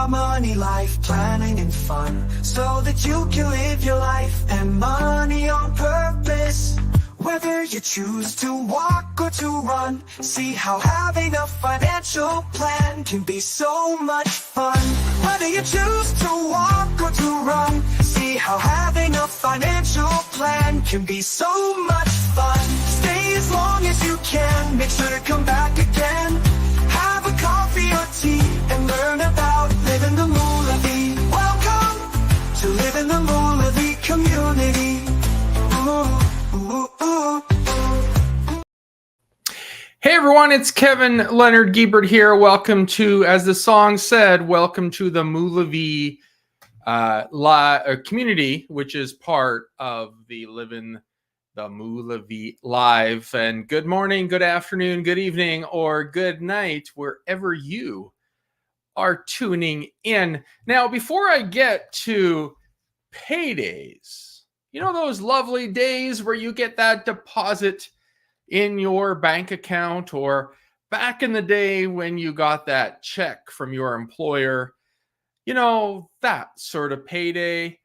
money life planning and fun, so that you can live your life and money on purpose. Whether you choose to walk or to run, see how having a financial plan can be so much fun. Whether you choose to walk or to run, see how having a financial plan can be so much fun. Stay as long as you can, make sure to come back again. Have a coffee or tea and learn about living the Moolavie. Welcome to Living the Moolavie community. Hey everyone, it's Kevin Leonard Giebert here. Welcome to, as the song said, welcome to the Moolavie community, which is part of the Living the Moolavie Live. And good morning, good afternoon, good evening, or good night, wherever you are tuning in. Now, before I get to paydays, you know those lovely days where you get that deposit in your bank account, or back in the day when you got that check from your employer, you know, that sort of payday.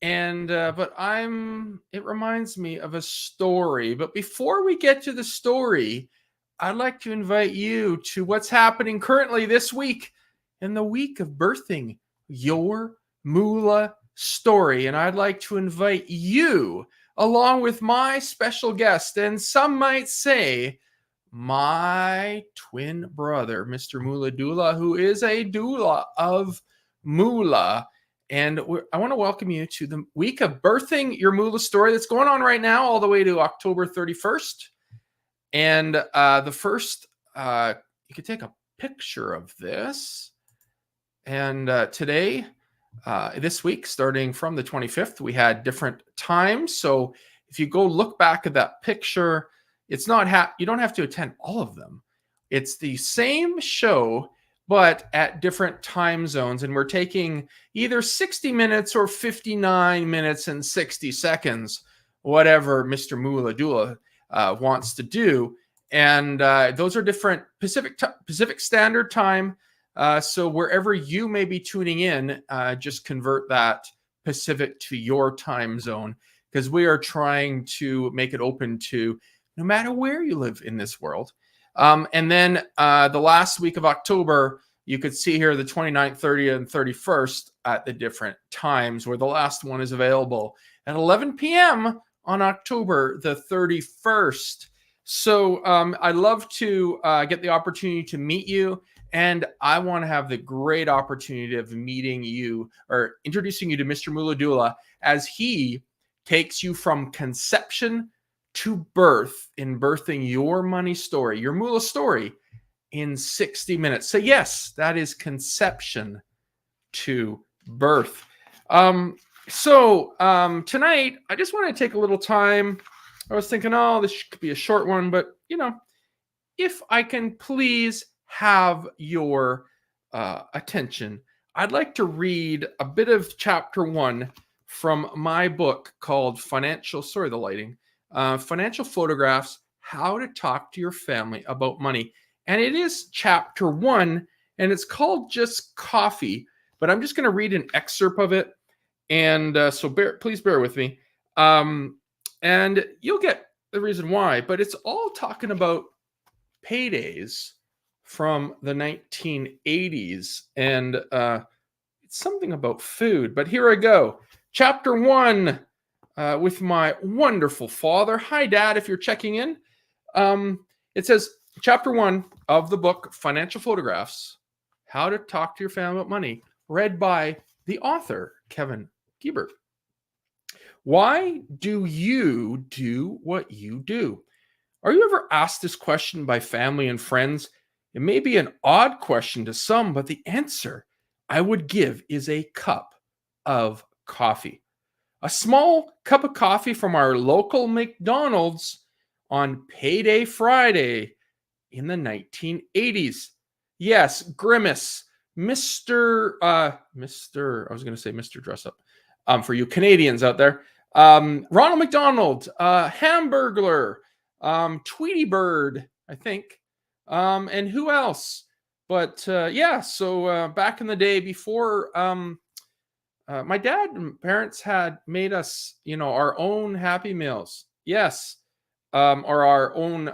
And but it reminds me of a story. But before we get to the story, I'd like to invite you to what's happening currently this week in the week of birthing your Moolah story. And I'd like to invite you, along with my special guest, and some might say my twin brother, Mr. Moolah Doula, who is a doula of Moolah. And I want to welcome you to the week of birthing your Moolah story that's going on right now all the way to October 31st. And the first, you can take a picture of this. And today, this week, starting from the 25th, we had different times. So if you go look back at that picture, it's not you don't have to attend all of them. It's the same show, but at different time zones. And we're taking either 60 minutes or 59 minutes and 60 seconds, whatever Mr. Moolah Doula wants to do. And those are different Pacific Standard Time. So wherever you may be tuning in, just convert that Pacific to your time zone, because we are trying to make it open to no matter where you live in this world. And then the last week of October, you could see here the 29th, 30th, and 31st at the different times, where the last one is available at 11 p.m. on October the 31st. So I'd love to get the opportunity to meet you. And I want to have the great opportunity of meeting you or introducing you to Mr. Moolah Doula as he takes you from conception to birth in birthing your money story, your Moolah story, in 60 minutes. So yes, that is conception to birth. So tonight, I just want to take a little time. I was thinking, oh, this could be a short one, but you know, if I can please have your attention, I'd like to read a bit of chapter 1 from my book called Financial Photographs, How to Talk to Your Family About Money. And it is chapter 1, and it's called Just Coffee, but I'm just going to read an excerpt of it. And so please bear with me. And you'll get the reason why, but it's all talking about paydays from the 1980s, and it's something about food. But here I go. Chapter 1 with my wonderful father. Hi, Dad, if you're checking in. It says, Chapter 1 of the book, Financial Photographs, How to Talk to Your Family About Money, read by the author, Kevin Giebert. Why do you do what you do? Are you ever asked this question by family and friends? It may be an odd question to some, but the answer I would give is a cup of coffee. A small cup of coffee from our local McDonald's on Payday Friday in the 1980s. Yes, Grimace, Mr. I was going to say Mr. Dress Up, for you Canadians out there. Ronald McDonald, Hamburglar, Tweety Bird, I think. And who else? But yeah, so back in the day before my dad and parents had made us, our own Happy Meals. Yes, or our own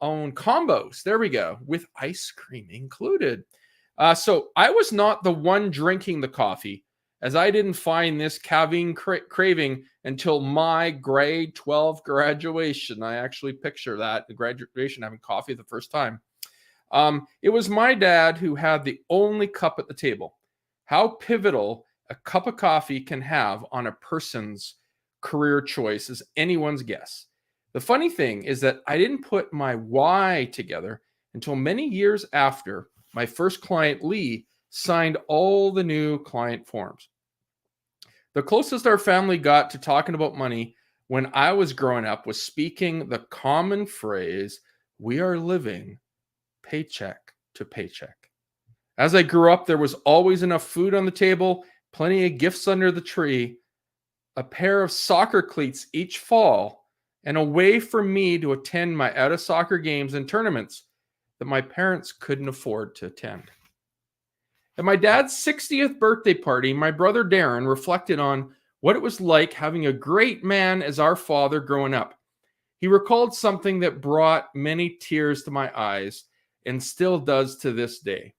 combos. There we go, with ice cream included. So I was not the one drinking the coffee, as I didn't find this caffeine craving until my grade 12 graduation. I actually picture that, the graduation, having coffee the first time. It was my dad who had the only cup at the table. How pivotal a cup of coffee can have on a person's career choice is anyone's guess. The funny thing is that I didn't put my why together until many years after my first client, Lee, signed all the new client forms. The closest our family got to talking about money when I was growing up was speaking the common phrase, "We are living paycheck to paycheck." As I grew up, there was always enough food on the table, plenty of gifts under the tree, a pair of soccer cleats each fall, and a way for me to attend my out of soccer games and tournaments that my parents couldn't afford to attend. At my dad's 60th birthday party, my brother Darren reflected on what it was like having a great man as our father growing up. He recalled something that brought many tears to my eyes and still does to this day.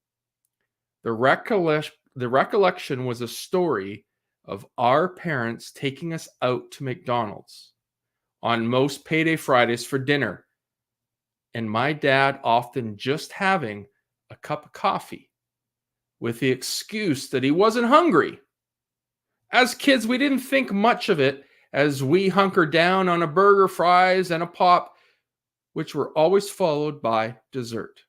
The recollection was a story of our parents taking us out to McDonald's on most payday Fridays for dinner, and my dad often just having a cup of coffee with the excuse that he wasn't hungry. As kids, we didn't think much of it as we hunkered down on a burger, fries, and a pop, which were always followed by dessert.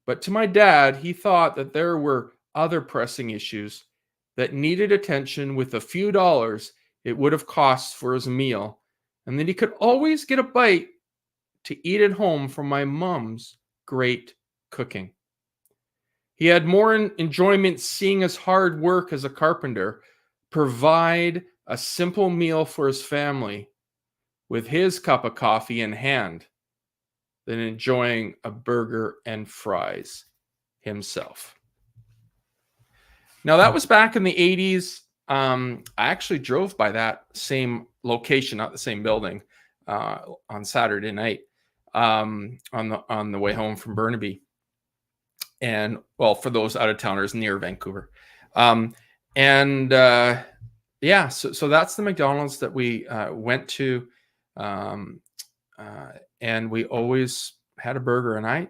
But to my dad, he thought that there were other pressing issues that needed attention with a few dollars it would have cost for his meal, and that he could always get a bite to eat at home from my mom's great cooking. He had more enjoyment seeing his hard work as a carpenter provide a simple meal for his family with his cup of coffee in hand than enjoying a burger and fries himself. Now, that was back in the 80s. I actually drove by that same location, not the same building, on Saturday night on the way home from Burnaby. And, well, for those out-of-towners near Vancouver. Yeah, so that's the McDonald's that we went to. And we always had a burger. And I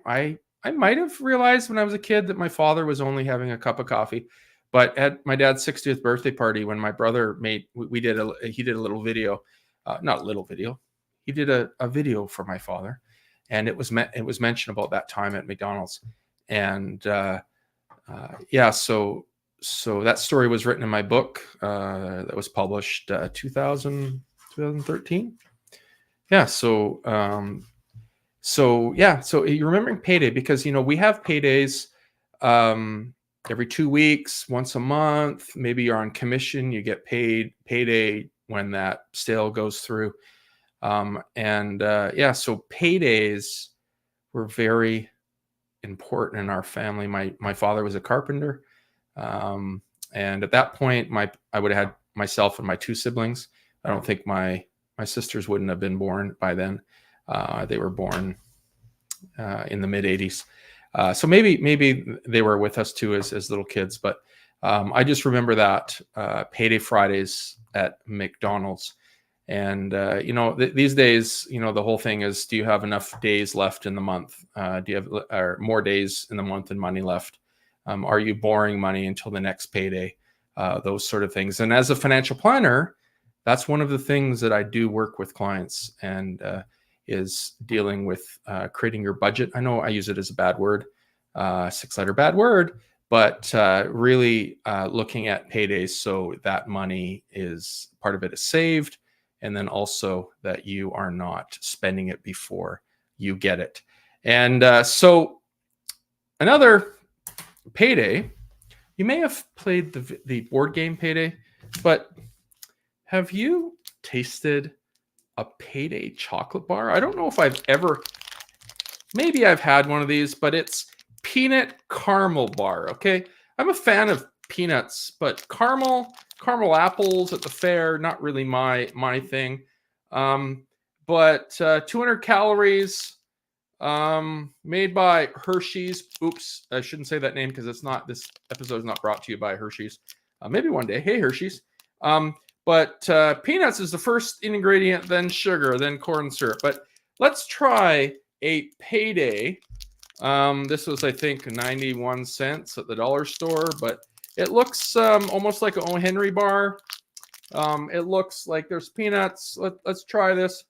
might have realized when I was a kid that my father was only having a cup of coffee. But at my dad's 60th birthday party, when my brother he did a little video, not a little video, he did a video for my father, and it was mentioned about that time at McDonald's, and yeah, so that story was written in my book that was published 2013. Yeah, so you're remembering payday because we have paydays every 2 weeks, once a month. Maybe you're on commission, you get paid payday when that sale goes through. So paydays were very important in our family. My father was a carpenter, and at that point, I would have had myself and my two siblings. I don't think my sisters wouldn't have been born by then. They were born in the mid 80s. So maybe they were with us too as little kids, but I just remember that payday Fridays at McDonald's. And these days, the whole thing is, do you have enough days left in the month? Do you have more days in the month than money left? Are you borrowing money until the next payday? Those sort of things. And as a financial planner, that's one of the things that I do work with clients, and is dealing with creating your budget. I know I use it as a bad word, 6-letter bad word, but really looking at paydays so that money is, part of it is saved, and then also that you are not spending it before you get it. And so another payday, you may have played the board game Payday, but have you tasted a payday chocolate bar? I don't know if I've ever maybe I've had one of these, but it's peanut caramel bar. Okay, I'm a fan of peanuts, but caramel apples at the fair, not really my thing. But 200 calories, made by Hershey's. Oops, I shouldn't say that name because it's not. This episode is not brought to you by Hershey's. Maybe one day. Hey, Hershey's. But peanuts is the first ingredient, then sugar, then corn syrup. But let's try a Payday. This was, I think, 91 cents at the dollar store, but it looks almost like an O. Henry bar. It looks like there's peanuts. Let's try this.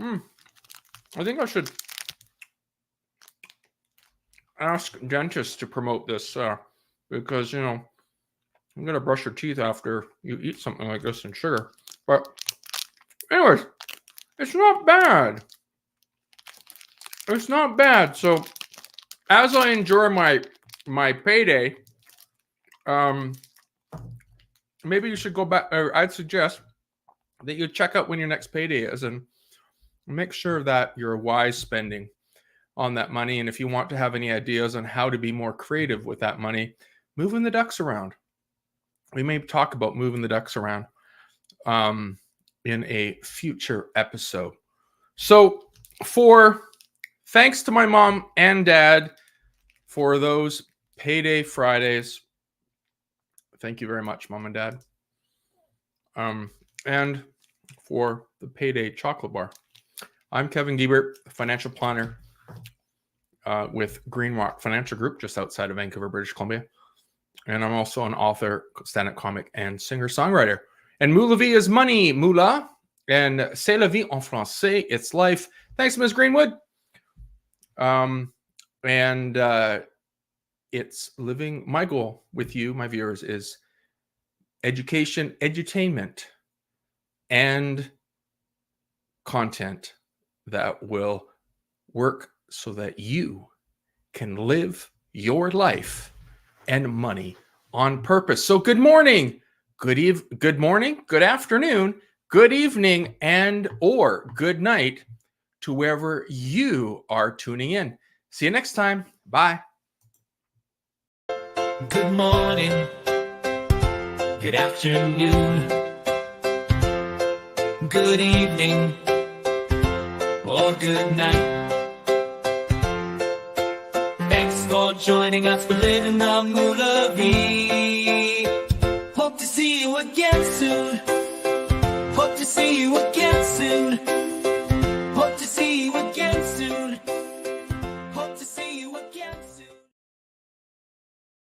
I think I should ask dentists to promote this because, you know, I'm going to brush your teeth after you eat something like this and sugar. But anyways, it's not bad. It's not bad. So as I enjoy my Payday, maybe you should go back, or I'd suggest that you check out when your next payday is and make sure that you're wise spending on that money. And if you want to have any ideas on how to be more creative with that money, moving the ducks around. We may talk about moving the ducks around in a future episode. So thanks to my mom and dad for those Payday Fridays. Thank you very much, Mom and Dad. And for the Payday chocolate bar. I'm Kevin Giebert, financial planner with Green Rock Financial Group, just outside of Vancouver, British Columbia. And I'm also an author, stand-up comic, and singer-songwriter. And Moula Vie is money, Moula. And c'est la vie en français, it's life. Thanks, Ms. Greenwood. It's living. My goal with you, my viewers, is education, edutainment, and content that will work so that you can live your life and money on purpose. So good morning, good morning, good afternoon, good evening, and or good night to wherever you are tuning in. See you next time. Bye. Good morning, good afternoon, good evening, or good night. Thanks for joining us for Living the Moula Vie. Hope to see you again soon. Hope to see you again soon.